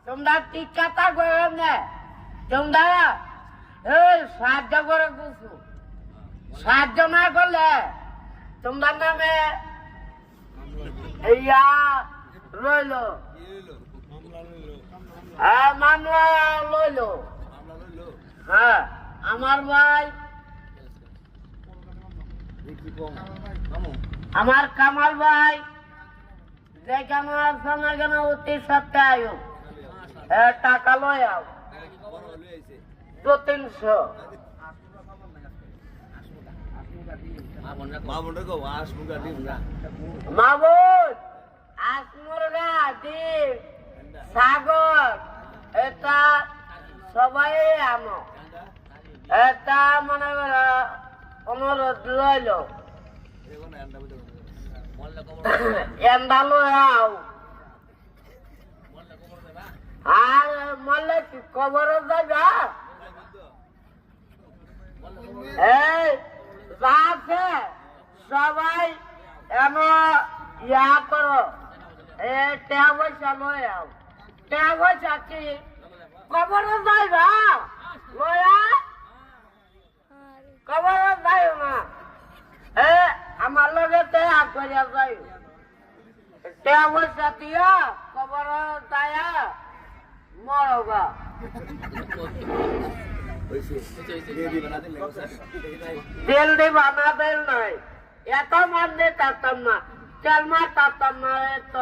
তোমরা টিকাটা করে নে তোমরা এই সাহায্য করে কিছু সাহায্য না করলে তোমরা নামে ইয়া রইল মামলা লইল হ্যাঁ আমার ভাই আমার কামাল ভাই যেখানে আছে না কেন অতি সপ্তাহে টাকা লয় আও 200-300 মাবুদ আসমুরগা ডিম সাগর এটা সবাই আমো এটা মনে করো অনুরোধ লইল এন্ডা লয় আও আর মরলে কি কবর জায়গা এই আছে সবাই এমন ইয়া করো টাকা পয়সা লয় আও টাকা পয়সা কি কবর জায়গা লয়া কবর যাই না আমার লগে টাকা করিয়া যাই টাকা পয়সা দিয়া কবর যায়া মরবা তেল দিবা না তেল নাই এত মারলে তাতাম না তেল মার তাতাম না এত